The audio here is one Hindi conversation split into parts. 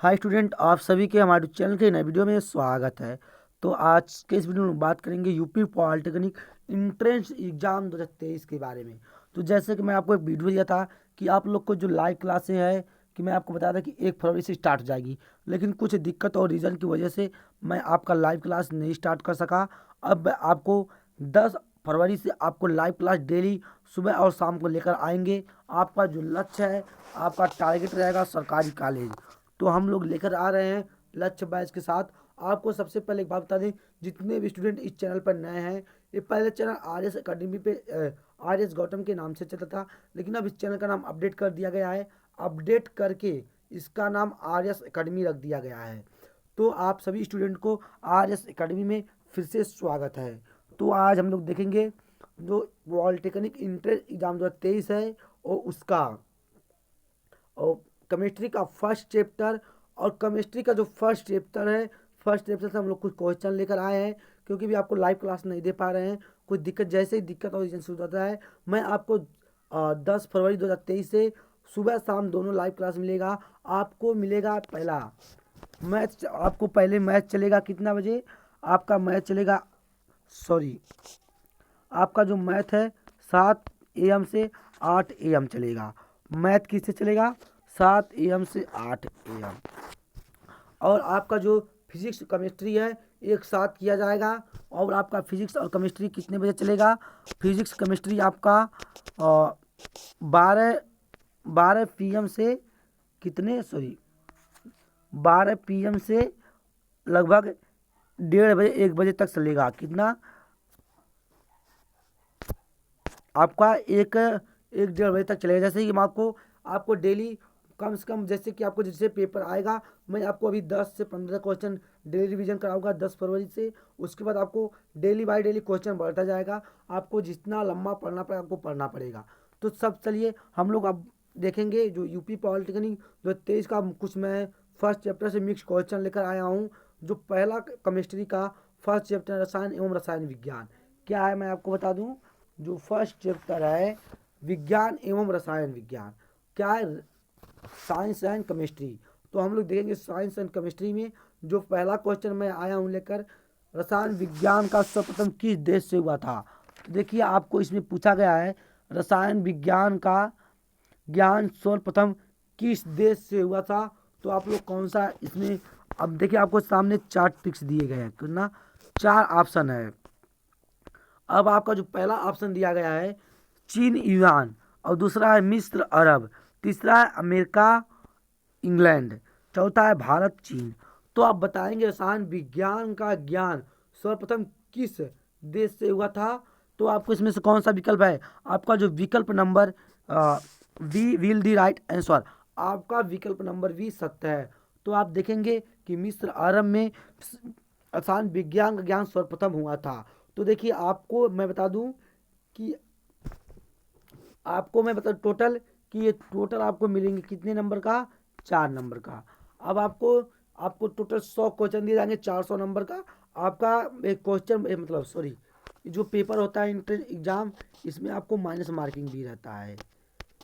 हाय स्टूडेंट, आप सभी के हमारे चैनल के नए वीडियो में स्वागत है। तो आज के इस वीडियो में बात करेंगे यूपी पॉलिटेक्निक इंट्रेंस एग्जाम 2023 के बारे में। तो जैसे कि मैं आपको एक वीडियो दिया था कि आप लोग को जो लाइव क्लासें हैं कि मैं आपको बताया था कि 1 फरवरी से स्टार्ट हो जाएगी, लेकिन कुछ दिक्कत और रीज़न की वजह से मैं आपका लाइव क्लास नहीं स्टार्ट कर सका। अब आपको 10 फरवरी से आपको लाइव क्लास डेली सुबह और शाम को लेकर आएंगे। आपका जो लक्ष्य है, आपका टारगेट रहेगा सरकारी कॉलेज, तो हम लोग लेकर आ रहे हैं लक्ष्य बैच के साथ। आपको सबसे पहले एक बात बता दें, जितने भी स्टूडेंट इस चैनल पर नए हैं, ये पहले चैनल आर एस अकेडमी पे आर एस गौतम के नाम से चलता था, लेकिन अब इस चैनल का नाम अपडेट कर दिया गया है। अपडेट करके इसका नाम आर एस अकेडमी रख दिया गया है। तो आप सभी स्टूडेंट को आर एस अकेडमी में फिर से स्वागत है। तो आज हम लोग देखेंगे जो पॉलिटेक्निक इंट्रेंस एग्जाम 2023 है और उसका और केमिस्ट्री का फर्स्ट चैप्टर। और केमिस्ट्री का जो फर्स्ट चैप्टर है, फर्स्ट चैप्टर से हम लोग कुछ क्वेश्चन लेकर आए हैं, क्योंकि भी आपको लाइव क्लास नहीं दे पा रहे हैं। कुछ दिक्कत, जैसे ही दिक्कत और रीजन शुरू होता है, मैं आपको 10 फरवरी 2023 से सुबह शाम दोनों लाइव क्लास मिलेगा। आपको मिलेगा पहला मैथ, आपको पहले मैथ चलेगा कितना बजे? आपका मैथ चलेगा, सॉरी, आपका जो मैथ है 7 AM से 8 AM चलेगा। मैथ किससे चलेगा? 7 AM से 8 AM। और आपका जो फिजिक्स केमिस्ट्री है एक साथ किया जाएगा। और आपका फिजिक्स और केमिस्ट्री कितने बजे चलेगा? फिजिक्स केमिस्ट्री आपका 12 PM से कितने, सॉरी, 12 PM से लगभग 1:30 1 बजे तक चलेगा। कितना? आपका एक 1 1:30 बजे तक चलेगा। जैसे कि मैं आपको डेली कम से कम, जैसे कि आपको जैसे पेपर आएगा, मैं आपको अभी 10 से 15 क्वेश्चन डेली रिवीजन कराऊंगा 10 फरवरी से। उसके बाद आपको डेली बाय डेली क्वेश्चन बढ़ता जाएगा। आपको जितना लंबा पढ़ना पड़ेगा आपको पढ़ना पड़ेगा। तो सब चलिए हम लोग अब देखेंगे जो यूपी पॉलिटेक्निक जो 23 का कुछ मैं फर्स्ट चैप्टर से मिक्स क्वेश्चन लेकर आया हूँ। जो पहला केमिस्ट्री का फर्स्ट चैप्टर रसायन एवं रसायन विज्ञान क्या है, मैं आपको बता दूँ। जो फर्स्ट चैप्टर है विज्ञान एवं रसायन विज्ञान, क्या है? Science and chemistry. तो हम लोग देखेंगे साइंस एंड केमिस्ट्री में जो पहला क्वेश्चन मैं आया हूँ लेकर, रसायन विज्ञान का सर्वप्रथम किस देश से हुआ था? तो देखिए आपको इसमें पूछा गया है रसायन विज्ञान का ज्ञान सर्वप्रथम किस देश से हुआ था। तो आप लोग कौन सा इसमें, अब देखिए आपको सामने 4 टिक्स दिए गए हैं, कितना? 4 ऑप्शन है। अब आपका जो पहला ऑप्शन दिया गया है चीन ईरान, और दूसरा है मिस्र अरब, तीसरा है अमेरिका इंग्लैंड, चौथा है भारत चीन। तो आप बताएंगे रसायन विज्ञान का ज्ञान सर्वप्रथम किस देश से हुआ था? तो आपको इसमें से कौन सा विकल्प है? आपका जो विकल्प number B will the right answer. आपका विकल्प नंबर वी सत्य है। तो आप देखेंगे कि मिस्र अरब में रसायन विज्ञान का ज्ञान सर्वप्रथम हुआ था। तो देखिए आपको मैं बता दूं कि टोटल कि ये टोटल आपको मिलेंगे कितने नंबर का? 4 नंबर का। अब आपको टोटल 100 क्वेश्चन दिए जाएंगे 400 नंबर का। आपका एक क्वेश्चन, मतलब सॉरी, जो पेपर होता है इंट्रेंस एग्जाम, इसमें आपको माइनस मार्किंग भी रहता है।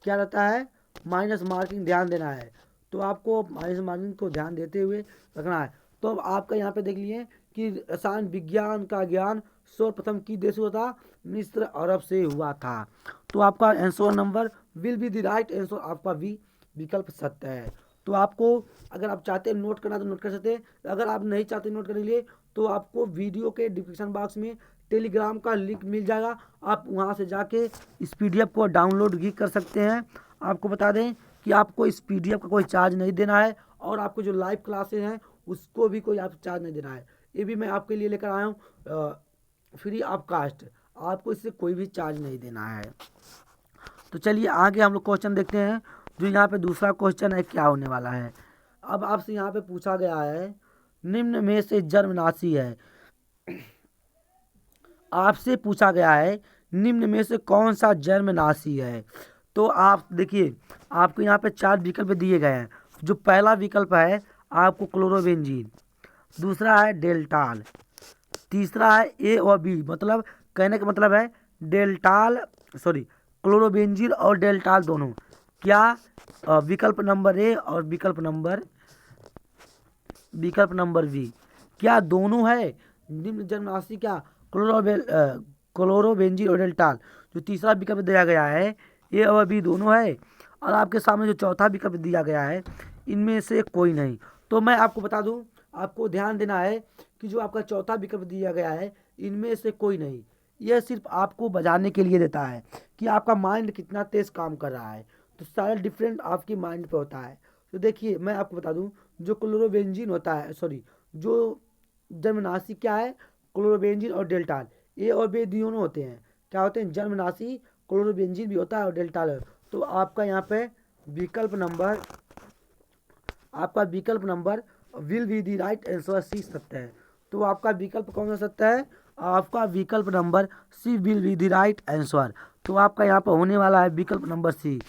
क्या रहता है? माइनस मार्किंग, ध्यान देना है। तो आपको माइनस मार्किंग को ध्यान देते हुए रखना है। तो अब आपका यहाँ पे देख लिए कि रसायन विज्ञान का ज्ञान सर्वप्रथम किस देश हुआ था? मिस्र अरब से हुआ था। तो आपका answer number will be the right answer, आपका वी विकल्प सत्य है। तो आपको अगर आप चाहते हैं नोट करना तो नोट कर सकते हैं। अगर आप नहीं चाहते नोट करने के लिए तो आपको वीडियो के डिस्क्रिप्शन बॉक्स में टेलीग्राम का लिंक मिल जाएगा। आप वहां से जाके इस पीडीएफ को डाउनलोड भी कर सकते हैं। आपको बता दें कि आपको इस पीडीएफ का कोई चार्ज नहीं देना है, और आपको जो लाइव क्लासेस हैं उसको भी कोई आप चार्ज नहीं देना है। ये भी मैं आपके लिए लेकर आया हूँ फ्री ऑफ कास्ट। आपको इससे कोई भी चार्ज नहीं देना है। तो चलिए आगे हम लोग क्वेश्चन देखते हैं। जो यहाँ पे दूसरा क्वेश्चन है क्या होने वाला है। अब आपसे यहाँ पे पूछा गया है निम्न में से जन्मनाशी है। आपसे पूछा गया है निम्न में से कौन सा जन्मनाशी है। तो आप देखिए आपको यहाँ पे 4 विकल्प दिए गए हैं। जो पहला विकल्प है आपको क्लोरोबेंजीन, दूसरा है डेल्टाल, तीसरा है ए और बी, मतलब कहने का मतलब है डेल्टाल, सॉरी, क्लोरोबेंजीन और डेल्टाल दोनों। क्या? विकल्प नंबर ए और विकल्प नंबर विकल्प नंबर बी, क्या दोनों है? निम्न जन्म राशि क्या क्लोरोबेंजीन और डेल्टाल, जो तीसरा विकल्प दिया गया है ए और बी दोनों है, और आपके सामने जो चौथा विकल्प दिया गया है इनमें से कोई नहीं। तो मैं आपको बता दूं, आपको ध्यान देना है कि जो आपका चौथा विकल्प दिया गया है इनमें से कोई नहीं, यह सिर्फ आपको बजाने के लिए देता है कि आपका माइंड कितना तेज काम कर रहा है। तो सारा डिफरेंट आपकी माइंड पे होता है। तो देखिए मैं आपको बता दूं, जो क्लोरोबेंजीन होता है, सॉरी, जो जन्मनाशी क्या है, क्लोरोबेंजीन और डेल्टाल, ए और बी दोनों होते हैं, क्या होते हैं, जन्मनाशी, क्लोरोबेंजीन भी होता है और डेल्टाल है। तो आपका यहाँ पे विकल्प नंबर, आपका विकल्प number will be the right answer, C सत्य है। तो आपका विकल्प कौन सा सत्य है? आपका विकल्प number C will be the right answer. तो आपका यहाँ पर होने वाला है विकल्प नंबर सी।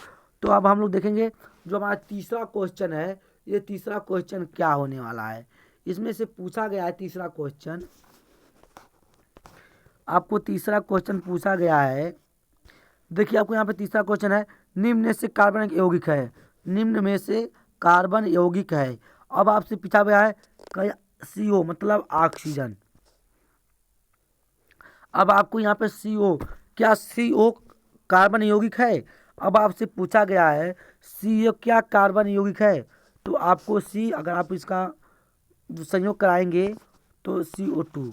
तो अब हम लोग देखेंगे जो हमारा तीसरा क्वेश्चन है, ये तीसरा क्वेश्चन क्या होने वाला है। इसमें से पूछा गया है तीसरा क्वेश्चन, आपको तीसरा क्वेश्चन पूछा गया है। देखिए आपको यहाँ पे तीसरा क्वेश्चन है, निम्न में से कार्बन यौगिक है, निम्न में से कार्बन यौगिक है। अब आपसे पूछा गया है CO मतलब ऑक्सीजन। अब आपको यहाँ पे CO, क्या CO कार्बन यौगिक है? अब आपसे पूछा गया है CO क्या कार्बन यौगिक है? तो आपको C, अगर आप इसका संयोग कराएंगे तो CO2,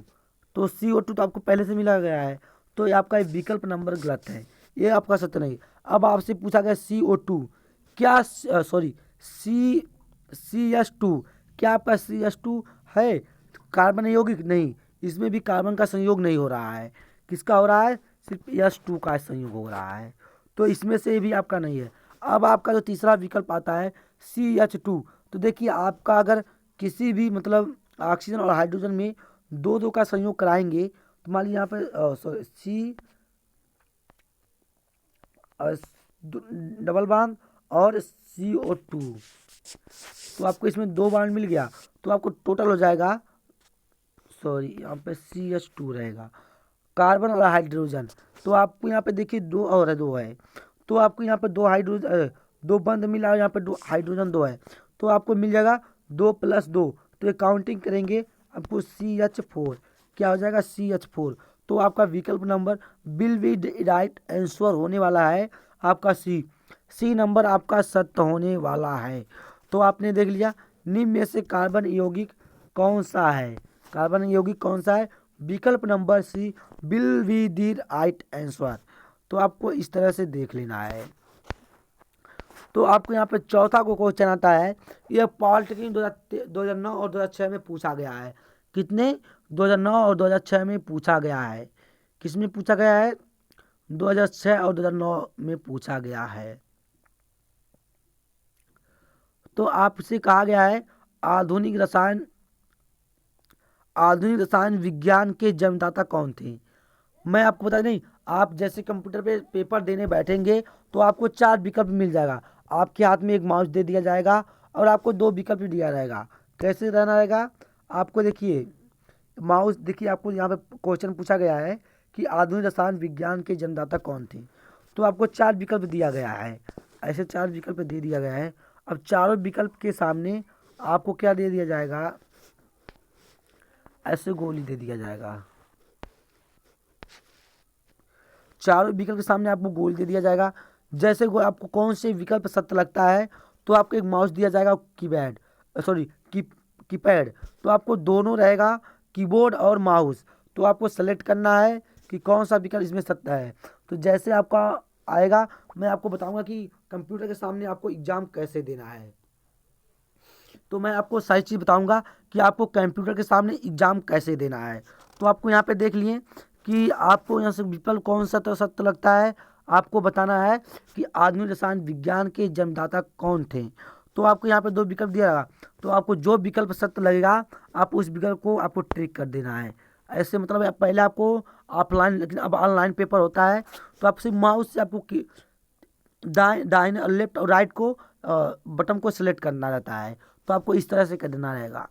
तो CO2 तो आपको पहले से मिला गया है, तो ये आपका विकल्प नंबर गलत है, ये आपका सत्य नहीं। अब आपसे पूछा गया CO2 क्या, सॉरी, CS2, क्या आपका CS2 है कार्बन यौगिक? नहीं, इसमें भी कार्बन का संयोग नहीं हो रहा है, किसका हो रहा है, सिर्फ S2 का संयोग हो रहा है, तो इसमें से भी आपका नहीं है। अब आपका जो तीसरा विकल्प आता है CH2, तो देखिए आपका अगर किसी भी मतलब ऑक्सीजन और हाइड्रोजन में दो दो का संयोग कराएंगे, तो मान लीजिए यहाँ पे सी डबल बांध और CO2, तो आपको इसमें दो बांध मिल गया, तो आपको टोटल हो जाएगा, सॉरी यहाँ पे CH2 रहेगा, कार्बन और हाइड्रोजन। तो आपको यहाँ पे देखिए दो और है, दो है, तो आपको यहाँ पे दो हाइड्रोजन, दो बंद मिला है, यहाँ पे दो हाइड्रोजन दो है, तो आपको मिल जाएगा 2 + 2, तो ये काउंटिंग करेंगे आपको CH4, क्या हो जाएगा CH4। तो आपका विकल्प number will B right answer होने वाला है आपका सी नंबर आपका सत्य होने वाला है। तो आपने देख लिया निम्न में से कार्बन यौगिक कौन सा है, कार्बन यौगिक कौन सा है, विकल्प number C will be the right answer. तो आपको इस तरह से देख लेना है। तो आपको यहाँ पे चौथा को क्वेश्चन आता है, यह पॉलिटेक्निक 2009 और 2006 में पूछा गया है। कितने? 2009 और 2006 में पूछा गया है। किस में पूछा गया है? 2006 और 2009 में पूछा गया है। तो आपसे कहा गया है आधुनिक रसायन विज्ञान के जन्मदाता कौन थे? मैं आपको बता नहीं, आप जैसे कंप्यूटर पे पेपर देने बैठेंगे तो आपको 4 विकल्प मिल जाएगा, आपके हाथ में एक माउस दे दिया जाएगा और आपको 2 विकल्प दिया रहेगा। कैसे रहना रहेगा? आपको देखिए माउस, देखिए आपको यहाँ पे क्वेश्चन पूछा गया है कि आधुनिक रसायन विज्ञान के जन्मदाता कौन थे, तो आपको 4 विकल्प दिया गया है, ऐसे 4 विकल्प दे दिया गया है। अब चारों विकल्प के सामने आपको क्या दे दिया जाएगा, ऐसे गोली दे दिया जाएगा, चारों विकल्प के सामने आपको गोल दे दिया जाएगा। जैसे आपको कौन से विकल्प सत्य लगता है तो आपको एक माउस दिया जाएगा, कीपैड, सॉरी कीपैड, तो आपको दोनों रहेगा, कीबोर्ड और माउस, तो आपको सेलेक्ट करना है कि कौन सा विकल्प इसमें सत्य है। तो जैसे आपका आएगा मैं आपको बताऊंगा कि कंप्यूटर के सामने आपको एग्जाम कैसे देना है। तो मैं आपको सारी चीज़ बताऊंगा कि आपको कंप्यूटर के सामने एग्जाम कैसे देना है। तो आपको यहाँ पे देख लिए कि आपको यहाँ से विकल्प कौन सा तो सत्य लगता है, आपको बताना है कि आधुनिक रसायन विज्ञान के जन्मदाता कौन थे। तो आपको यहाँ पे 2 विकल्प दिया जाएगा, तो आपको जो विकल्प सत्य लगेगा आप उस विकल्प को आपको ट्रिक कर देना है। ऐसे मतलब पहले आपको ऑफलाइन, लेकिन अब ऑनलाइन पेपर होता है, तो आप सिर्फ माउस से आपको दाएं और लेफ्ट और राइट को बटन को सिलेक्ट करना रहता है, तो आपको इस तरह से कर देना रहेगा।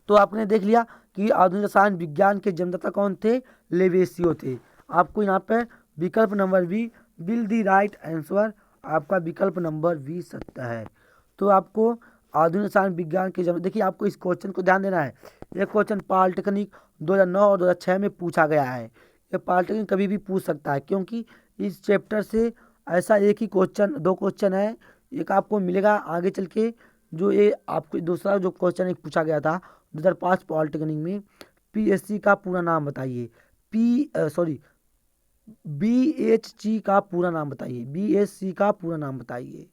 तो आपने देख लिया कि आधुनिक रसायन विज्ञान के जन्मदाता कौन थे, लेवेसियो थे। आपको यहाँ पे विकल्प number B will the right answer, आपका विकल्प नंबर बी सत्य है। तो आपको आधुनिक रसायन विज्ञान के जन्म। देखिए आपको इस क्वेश्चन को ध्यान देना है, ये क्वेश्चन पॉलिटेक्निक 2009 और 2006 में पूछा गया है। ये पॉलिटेक्निक कभी भी पूछ सकता है, क्योंकि इस चैप्टर से ऐसा एक ही क्वेश्चन, दो क्वेश्चन है, एक आपको मिलेगा आगे चल के। जो ये आपको दूसरा जो क्वेश्चन एक पूछा गया था 2005 पॉलिटेक्निक में, पीएससी का पूरा नाम बताइए, बीएचजी का पूरा नाम बताइए, बीएससी का पूरा नाम बताइए।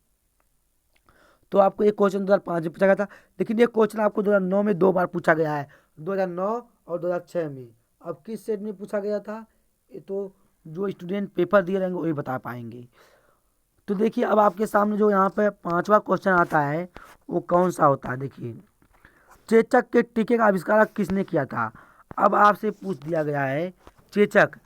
तो आपको एक क्वेश्चन 2005 में पूछा गया था, लेकिन ये क्वेश्चन आपको 2009 में 2 बार पूछा गया है, 2009 और 2006 में। अब किस सेट में पूछा गया था, ये तो जो स्टूडेंट पेपर दिए रहेंगे वही बता पाएंगे। तो देखिए अब आपके सामने जो यहाँ पे 5वां क्वेश्चन आता है वो कौन सा होता है। देखिए, चेचक के टीके का आविष्कार किसने किया था। अब आपसे पूछ दिया गया है, चेचक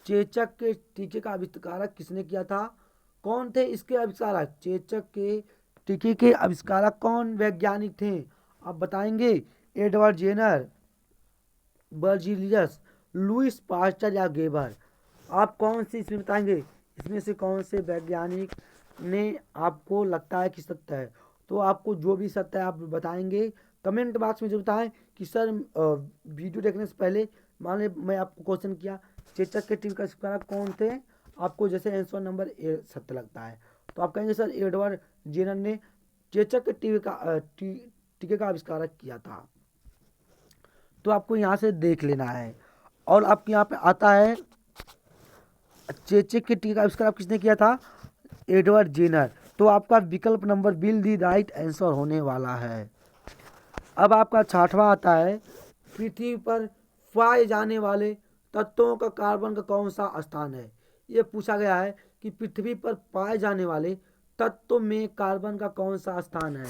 चेचक के टीके का आविष्कार किसने किया था, कौन थे इसके आविष्कारक। चेचक के टीके के आविष्कारक कौन वैज्ञानिक थे, आप बताएंगे। Edward Jenner, Berzelius, Louis Pasteur या गेबर। आप कौन से इसमें बताएंगे, इसमें से कौन से वैज्ञानिक ने आपको लगता है कि सत्य है। तो आपको जो भी सत्य है आप बताएंगे, कमेंट बॉक्स में जरूर बताएं कि सर वीडियो देखने से पहले मान ली मैं आपको क्वेश्चन किया चेचक के टीम का आविष्कारक कौन थे, आपको जैसे आंसर नंबर ए सत्य लगता है तो आप कहेंगे सर एडवर्ड जेनर ने चेचक के टीके का आविष्कार किया था। तो आपको यहाँ से देख लेना है। और आपके यहाँ पे आता है चेचक के टीके का आविष्कार किसने किया था, एडवर्ड जेनर। तो आपका विकल्प नंबर बिल दी राइट आंसर होने वाला है। अब आपका 6वां आता है, पृथ्वी पर पाए जाने वाले तत्वों का कार्बन का कौन सा स्थान है। ये पूछा गया है कि पृथ्वी पर पाए जाने वाले तत्व में कार्बन का कौन सा स्थान है।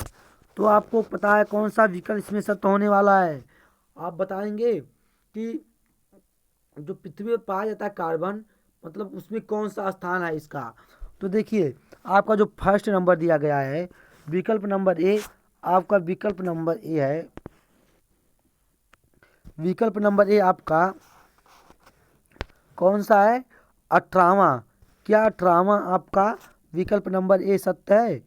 तो आपको पता है कौन सा विकल्प इसमें सत्य होने वाला है, आप बताएंगे कि जो पृथ्वी पर पाया जाता है कार्बन, मतलब उसमें कौन सा स्थान है इसका। तो देखिए आपका जो फर्स्ट नंबर दिया गया है विकल्प नंबर ए, आपका विकल्प नंबर ए है, विकल्प नंबर ए आपका कौन सा है, 18वां। क्या 18वां आपका विकल्प नंबर ए सत्य है।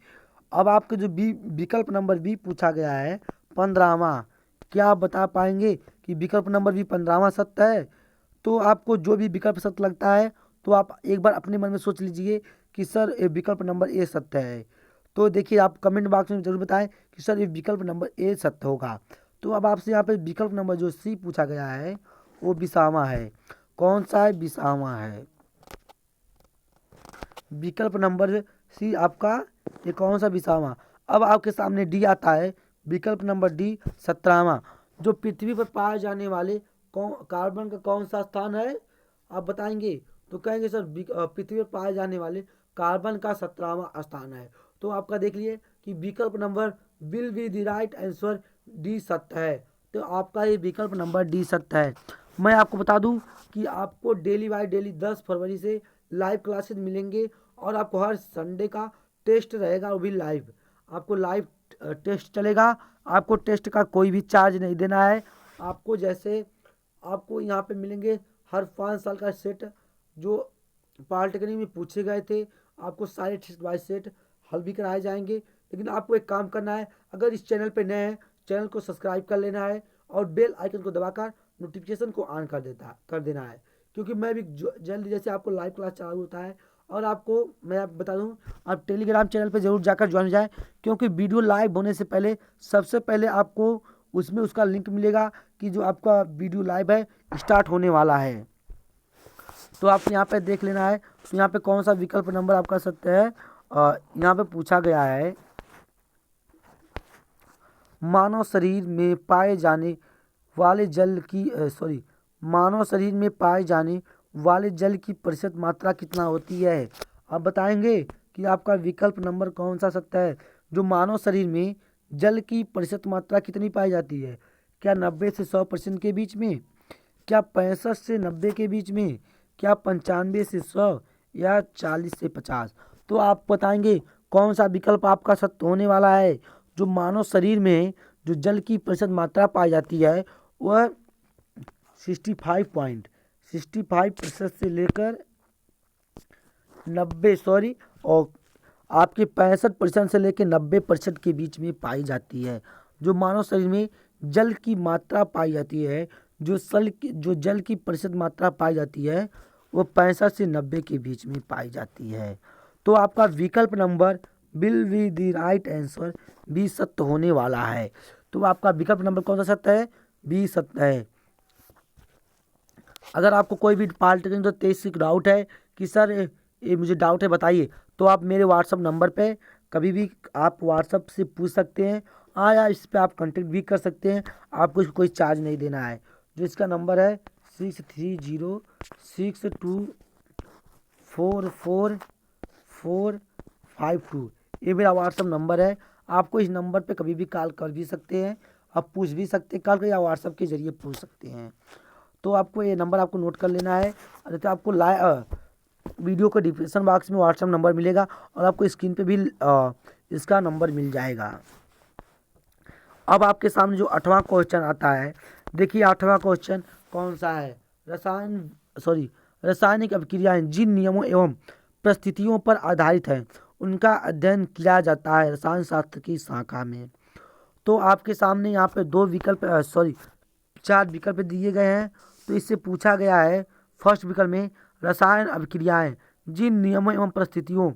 अब आपके जो बी विकल्प नंबर बी पूछा गया है 15वां, क्या आप बता पाएंगे कि विकल्प नंबर बी 15वां सत्य है। तो आपको जो भी विकल्प सत्य लगता है तो आप एक बार अपने मन में सोच लीजिए कि सर ये विकल्प नंबर ए सत्य है। तो देखिए आप कमेंट बॉक्स में जरूर बताएं कि सर ये विकल्प नंबर ए सत्य होगा। तो अब आपसे यहाँ पे विकल्प नंबर जो सी पूछा गया है वो 20वां है, कौन सा है, 20वां है। विकल्प नंबर सी आपका ये कौन सा, 20वां। अब आपके सामने डी आता है, विकल्प नंबर डी 17वां। जो पृथ्वी पर पाए जाने वाले कार्बन का कौन सा स्थान है, आप बताएंगे। तो कहेंगे सर पृथ्वी पर पाए जाने वाले कार्बन का 17वां स्थान है। तो आपका देख लिए कि विकल्प number will be the right answer, D सत्य है। तो आपका ये विकल्प नंबर डी सत्य है। मैं आपको बता दूं कि आपको डेली बाय डेली 10 फरवरी से लाइव क्लासेस मिलेंगे और आपको हर संडे का टेस्ट रहेगा, वो भी लाइव। आपको लाइव टेस्ट चलेगा, आपको टेस्ट का कोई भी चार्ज नहीं देना है। आपको जैसे आपको यहाँ पे मिलेंगे हर 5 साल का सेट जो पॉलिटेक्निक में पूछे गए थे, आपको सारे टेस्ट बाय सेट हल भी कराए जाएंगे। लेकिन आपको एक काम करना है, अगर इस चैनल पे नए हैं चैनल को सब्सक्राइब कर लेना है और बेल आइकन को दबाकर नोटिफिकेशन को ऑन कर देना है, क्योंकि मैं भी जल्द जैसे आपको लाइव क्लास चालू होता है। और आपको मैं आप बता दूं आप टेलीग्राम चैनल पे ज़रूर जाकर ज्वाइन हो जाए, क्योंकि वीडियो लाइव होने से पहले सबसे पहले आपको उसमें उसका लिंक मिलेगा कि जो आपका वीडियो लाइव है स्टार्ट होने वाला है। तो आप यहाँ पे देख लेना है, तो यहाँ पे कौन सा विकल्प नंबर आपका सत्य है। यहाँ पे पूछा गया है मानव शरीर में पाए जाने वाले जल की मानव शरीर में पाए जाने वाले जल की प्रतिशत मात्रा कितना होती है। आप बताएंगे कि आपका विकल्प नंबर कौन सा सत्य है। जो मानव शरीर में जल की प्रतिशत मात्रा कितनी पाई जाती है, क्या 90 से 100% के बीच में, क्या 65 से 90 के बीच में, क्या 95 से 100 या 40 से 50। तो आप बताएंगे कौन सा विकल्प आपका सत्य होने वाला है। जो मानव शरीर में जो जल की प्रतिशत मात्रा पाई जाती है वह 65% से लेकर 90 और आपके 65% से लेकर 90% के बीच में पाई जाती है। जो मानव शरीर में जल की मात्रा पाई जाती है, जो जल की प्रतिशत मात्रा पाई जाती है, वो 65 से 90 के बीच में पाई जाती है। तो आपका विकल्प number will be the right answer B सत्य होने वाला है। तो आपका विकल्प नंबर कौन सा सत्य है? बी सत्य है। अगर आपको कोई भी पॉलिटेक्निक तो तेईस डाउट है कि सर ये मुझे डाउट है बताइए, तो आप मेरे व्हाट्सअप नंबर पे कभी भी आप व्हाट्सअप से पूछ सकते हैं। हाँ, या इस पे आप कांटेक्ट भी कर सकते हैं, आपको इसको कोई चार्ज नहीं देना है। जो इसका नंबर है 6306244452, ये मेरा व्हाट्सअप नंबर है। आपको इस नंबर पे कभी भी कॉल कर भी सकते हैं, आप पूछ भी सकते हैं, कॉल कर या व्हाट्सअप के जरिए पूछ सकते हैं। तो आपको ये नंबर आपको नोट कर लेना है। तो आपको वीडियो को डिस्क्रिप्शन बॉक्स में व्हाट्सअप नंबर मिलेगा और आपको स्क्रीन पे भी इसका नंबर मिल जाएगा। अब आपके सामने जो 8वां क्वेश्चन आता है, देखिए 8वां क्वेश्चन कौन सा है? रासायनिक अभिक्रियाएं जिन नियमों एवं परिस्थितियों पर आधारित हैं उनका अध्ययन किया जाता है रसायन शास्त्र की शाखा में। तो आपके सामने यहाँ पे 4 विकल्प दिए गए हैं। तो इससे पूछा गया है फर्स्ट विकल्प में रसायन अभिक्रियाएं जिन नियमों एवं परिस्थितियों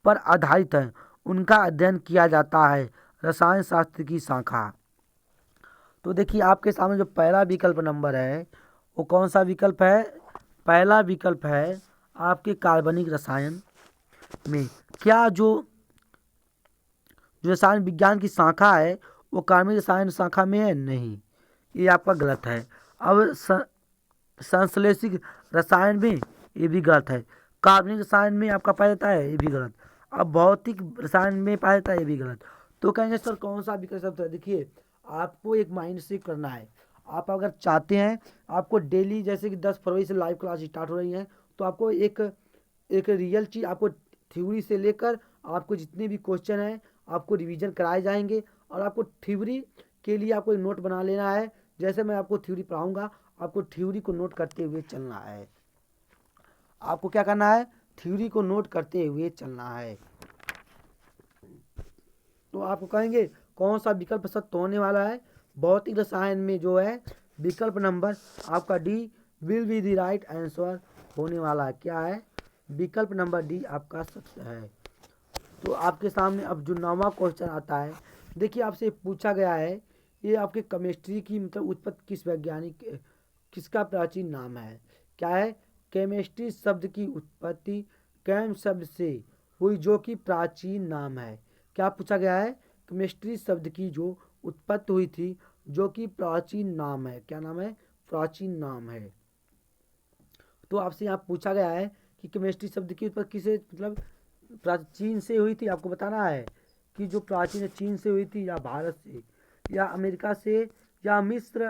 पर आधारित हैं उनका अध्ययन किया जाता है रसायन शास्त्र की शाखा। तो देखिए आपके सामने जो पहला विकल्प नंबर है वो कौन सा विकल्प है? पहला विकल्प है आपके कार्बनिक रसायन में। क्या जो रसायन विज्ञान की शाखा है वो कार्बनिक रसायन शाखा में है? नहीं, ये आपका गलत है। अब संश्लेषित रसायन में, ये भी गलत है। कार्बनिक रसायन में आपका पाया जाता है, ये भी गलत। अब भौतिक रसायन में पाया जाता है, ये भी गलत। तो कहेंगे सर कौन सा विकल्प शब्द है? देखिए आपको एक माइंड से करना है। आप अगर चाहते हैं आपको डेली, जैसे कि 10 फरवरी से लाइव क्लास स्टार्ट हो रही है, तो आपको एक रियल चीज़, आपको थ्योरी से लेकर आपको जितने भी क्वेश्चन हैं आपको रिवीजन कराए जाएंगे। और आपको थ्योरी के लिए आपको एक नोट बना लेना है। जैसे मैं आपको थ्योरी पढ़ाऊंगा, आपको थ्योरी को नोट करते हुए चलना है। आपको क्या करना है? थ्योरी को नोट करते हुए चलना है। तो आपको कहेंगे कौन सा विकल्प सत्य होने वाला है? भौतिक रसायन में जो है विकल्प नंबर आपका D will be the right answer होने वाला है। क्या है? विकल्प नंबर डी आपका सत्य है। तो आपके सामने अब जो 9वां क्वेश्चन आता है, देखिए आपसे पूछा गया है, ये आपके केमिस्ट्री की मतलब उत्पत्ति किस वैज्ञानिक किसका प्राचीन नाम है? क्या है? केमिस्ट्री शब्द की उत्पत्ति कैम शब्द से हुई जो कि प्राचीन नाम है। क्या पूछा गया है? केमिस्ट्री शब्द की जो उत्पत्ति हुई थी जो कि प्राचीन नाम है। क्या नाम है? प्राचीन नाम है। तो आपसे यहाँ पूछा गया है कि केमिस्ट्री शब्द की उत्पत्ति किसे मतलब प्राचीन से हुई थी। आपको बताना है कि जो प्राचीन है चीन से हुई थी या भारत से या अमेरिका से या मिस्र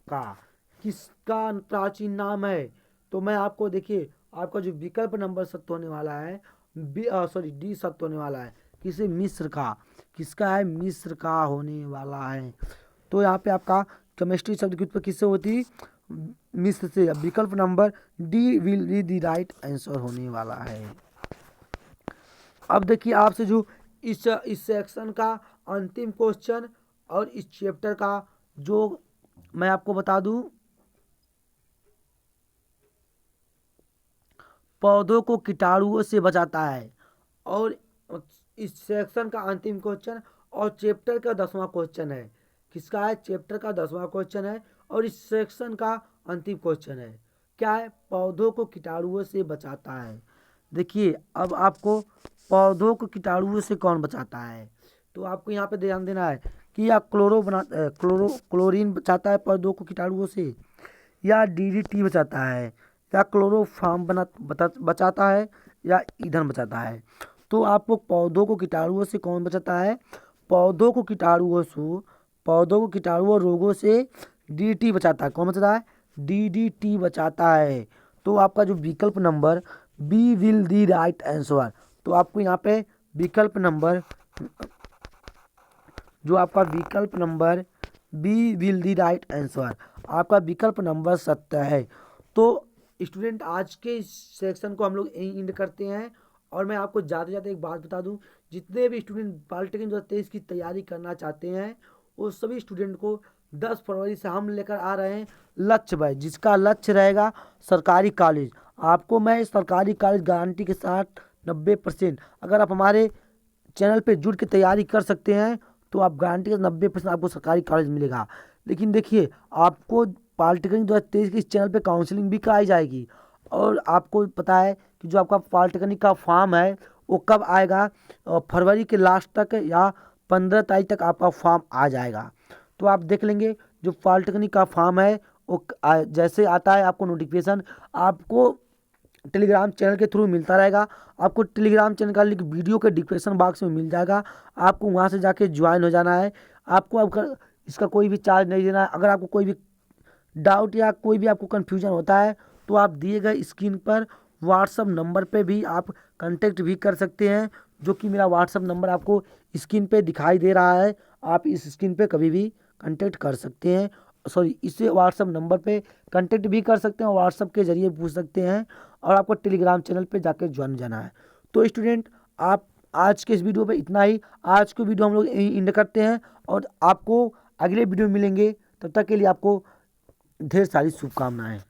का, किसका प्राचीन नाम है? तो मैं आपको देखिए आपका जो विकल्प नंबर सत्य होने वाला है, डी सत्य होने वाला है। किसे? मिस्र का। किसका है? मिस्र का होने वाला है। तो यहाँ पे आपका केमिस्ट्री शब्द की उत्पत्ति किससे होती? मिस्र से। विकल्प number D will be the right answer होने वाला है। अब देखिए आपसे जो इस सेक्शन का अंतिम क्वेश्चन और इस चैप्टर का जो मैं आपको बता दूं, पौधों को कीटाणुओं से बचाता है। और इस सेक्शन का अंतिम क्वेश्चन और चैप्टर का 10वां क्वेश्चन है। किसका है? चैप्टर का 10वां क्वेश्चन है और इस सेक्शन का अंतिम क्वेश्चन है। क्या है? पौधों को कीटाणुओं से बचाता है। देखिए अब आपको पौधों को कीटाणुओं से कौन बचाता है? तो आपको यहाँ पे ध्यान देना है कि या क्लोरीन बचाता है पौधों को कीटाणुओं से, या डीडीटी बचाता है, या क्लोरोफार्म बचाता है, या ईंधन बचाता है। तो आपको पौधों को कीटाणुओं से कौन बचाता है? पौधों को कीटाणुओं रोगों से डीडीटी बचाता है। कौन बचाता है? डीडीटी बचाता है। तो आपका जो विकल्प number B will the right answer. तो आपको यहाँ पे विकल्प नंबर जो आपका विकल्प number B will the right answer, आपका विकल्प नंबर सत्य है। तो स्टूडेंट आज के इस सेक्शन को हम लोग यहीं एंड करते हैं और मैं आपको ज़्यादा से ज़्यादा एक बात बता दूं, जितने भी स्टूडेंट पॉलिटेक्निक 2023 की तैयारी करना चाहते हैं वो सभी स्टूडेंट को 10 फरवरी से हम लेकर आ रहे हैं लक्ष्य बैच, जिसका लक्ष्य रहेगा सरकारी कॉलेज। आपको मैं सरकारी कॉलेज गारंटी के साथ 90%, अगर आप हमारे चैनल पे जुड़ के तैयारी कर सकते हैं तो आप गारंटी के 90% आपको सरकारी कॉलेज मिलेगा। लेकिन देखिए, आपको पॉलिटेक्निक 2023 की इस चैनल पे काउंसलिंग भी कराई जाएगी, और आपको पता है कि जो आपका पॉलिटेक्निक का फॉर्म है वो कब आएगा, फरवरी के लास्ट तक या 15 तारीख तक आपका फॉर्म आ जाएगा। तो आप देख लेंगे, जो पॉलिटेक्निक का फॉर्म है वो जैसे आता है आपको नोटिफिकेशन आपको टेलीग्राम चैनल के थ्रू मिलता रहेगा। आपको टेलीग्राम चैनल का लिंक वीडियो के डिस्क्रिप्शन बॉक्स में मिल जाएगा, आपको वहाँ से जाके ज्वाइन हो जाना है। आपको अब इसका कोई भी चार्ज नहीं देना है। अगर आपको कोई भी डाउट या कोई भी आपको कन्फ्यूजन होता है तो आप दिए गए स्क्रीन पर व्हाट्सअप नंबर पे भी आप कांटेक्ट भी कर सकते हैं, जो कि मेरा व्हाट्सअप नंबर आपको स्क्रीन पे दिखाई दे रहा है। आप इस स्क्रीन पे कभी भी कांटेक्ट कर सकते हैं, सॉरी इस व्हाट्सअप नंबर पे कांटेक्ट भी कर सकते हैं और व्हाट्सअप के जरिए पूछ सकते हैं, और आपको टेलीग्राम चैनल पे जाकर ज्वाइन जाना है। तो स्टूडेंट, आप आज के इस वीडियो पे इतना ही। आज के वीडियो हम लोग यहीं एंड करते हैं और आपको अगले वीडियो में मिलेंगे। तब तक के लिए आपको ढेर सारी शुभकामनाएं।